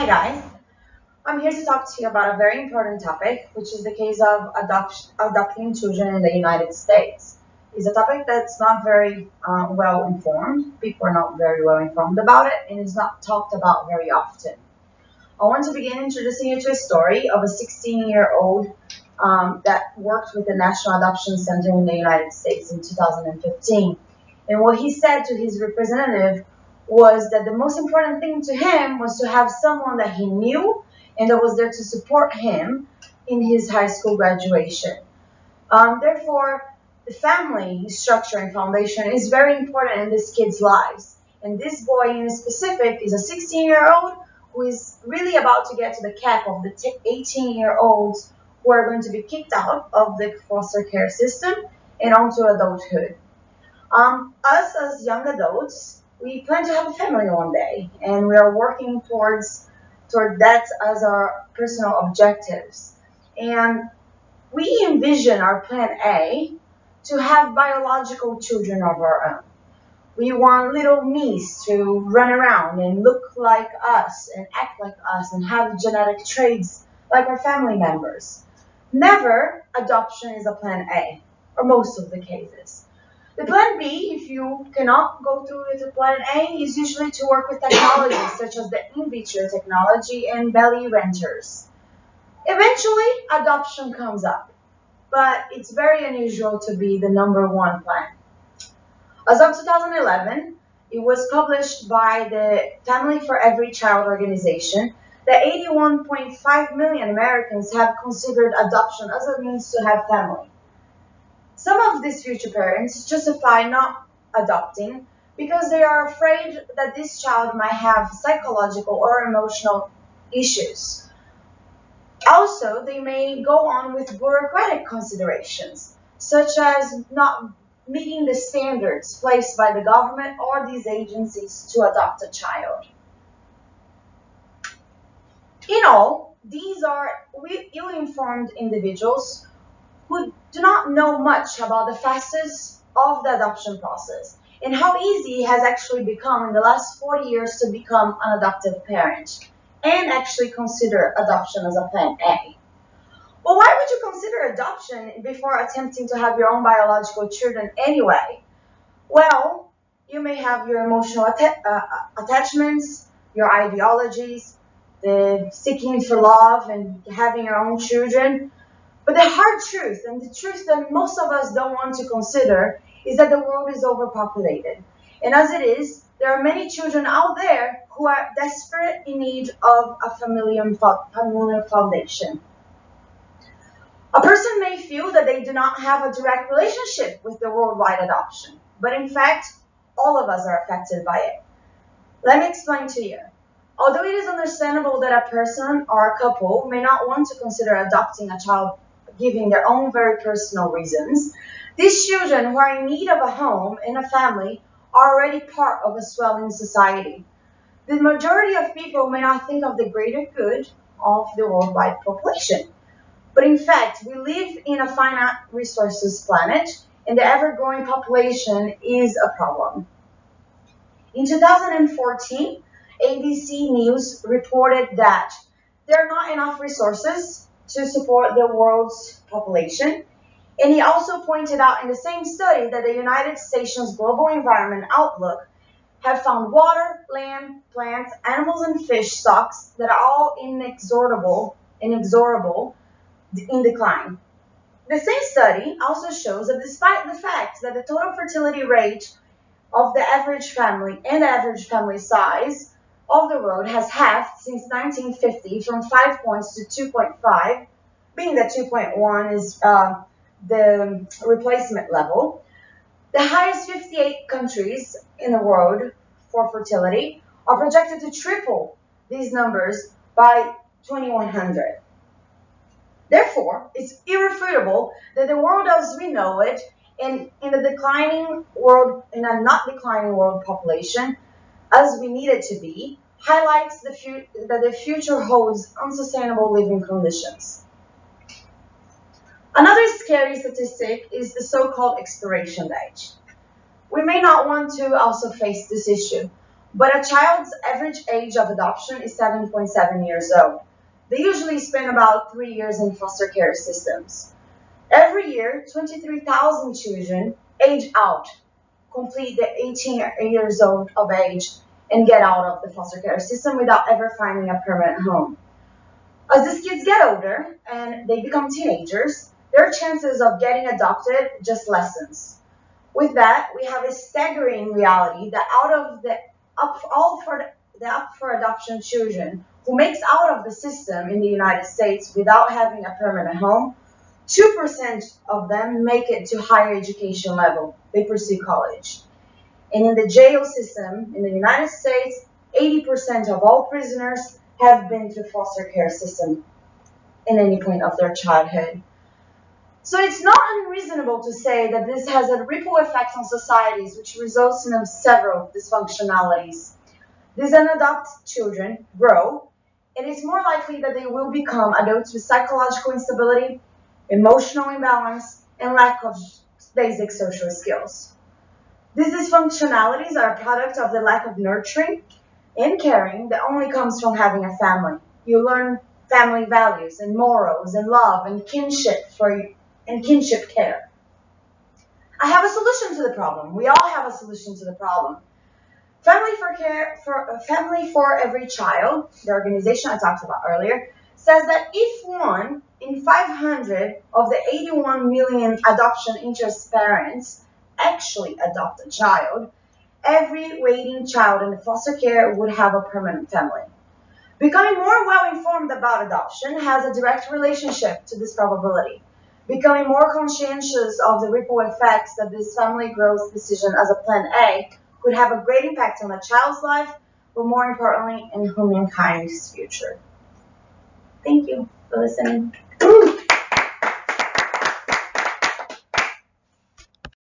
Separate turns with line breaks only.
Hi guys, I'm here to talk to you about a very important topic, which is the case of adopting children in the United States. It's a topic that's not very well informed. People are not very well informed about it, and it's not talked about very often. I want to begin introducing you to a story of a 16-year-old that worked with the National Adoption Center in the United States in 2015. And what he said to his representative was that the most important thing to him was to have someone that he knew and that was there to support him in his high school graduation. Therefore, the family structure and foundation is very important in this kid's lives. And this boy in specific is a 16-year-old who is really about to get to the cap of the 18-year-olds who are going to be kicked out of the foster care system and onto adulthood. Us as young adults, we plan to have a family one day, and we are working toward that as our personal objectives. And we envision our plan A to have biological children of our own. We want little me's to run around and look like us and act like us and have genetic traits like our family members. Never adoption is a plan A, or most of the cases. The plan B, if you cannot go through with the plan A, is usually to work with technologies such as the in vitro technology and belly renters. Eventually, adoption comes up, but it's very unusual to be the number one plan. As of 2011, it was published by the Family for Every Child organization that 81.5 million Americans have considered adoption as a means to have family. Some of these future parents justify not adopting because they are afraid that this child might have psychological or emotional issues. Also, they may go on with bureaucratic considerations, such as not meeting the standards placed by the government or these agencies to adopt a child. In all, these are ill-informed individuals who do not know much about the facets of the adoption process and how easy it has actually become in the last 40 years to become an adoptive parent and actually consider adoption as a plan A. Well, why would you consider adoption before attempting to have your own biological children anyway? Well, you may have your emotional attachments, your ideologies, the seeking for love and having your own children. But the hard truth, and the truth that most of us don't want to consider, is that the world is overpopulated. And as it is, there are many children out there who are desperate in need of a familial foundation. A person may feel that they do not have a direct relationship with the worldwide adoption, but in fact, all of us are affected by it. Let me explain to you. Although it is understandable that a person or a couple may not want to consider adopting a child giving their own very personal reasons, these children who are in need of a home and a family are already part of a swelling society. The majority of people may not think of the greater good of the worldwide population. But in fact, we live in a finite resources planet, and the ever-growing population is a problem. In 2014, ABC News reported that there are not enough resources to support the world's population. And he also pointed out in the same study that the United Nations Global Environment Outlook have found water, land, plants, animals, and fish stocks that are all inexorable in decline. The same study also shows that despite the fact that the total fertility rate of the average family and the average family size of the world has halved since 1950 from 5 points to 2.5, being that 2.1 is the replacement level. The highest 58 countries in the world for fertility are projected to triple these numbers by 2100. Therefore, it's irrefutable that the world as we know it, and in a not declining world population, as we need it to be, highlights that the future holds unsustainable living conditions. Another scary statistic is the so-called expiration date. We may not want to also face this issue, But a child's average age of adoption is 7.7 years old. They usually spend about 3 years in foster care systems. Every year, 23,000 children age out, complete the 18 years old of age, and get out of the foster care system without ever finding a permanent home. As these kids get older and they become teenagers, their chances of getting adopted just lessens. With that, we have a staggering reality that out of the up for adoption children who makes out of the system in the United States without having a permanent home, 2% of them make it to higher education level. They pursue college. And in the jail system in the United States, 80% of all prisoners have been through foster care system in any point of their childhood. So it's not unreasonable to say that this has a ripple effect on societies which results in several dysfunctionalities. These unadopted children grow, and it's more likely that they will become adults with psychological instability, emotional imbalance, and lack of basic social skills. These dysfunctionalities are a product of the lack of nurturing and caring that only comes from having a family. You learn family values and morals and love and kinship care. I have a solution to the problem. We all have a solution to the problem. Family for Every Child, the organization I talked about earlier, says that if 1 in 500 of the 81 million adoption interest parents actually adopt a child, every waiting child in the foster care would have a permanent family. Becoming more well-informed about adoption has a direct relationship to this probability. Becoming more conscientious of the ripple effects that this family growth decision as a plan A could have a great impact on a child's life, but more importantly, in humankind's future. Thank you for listening.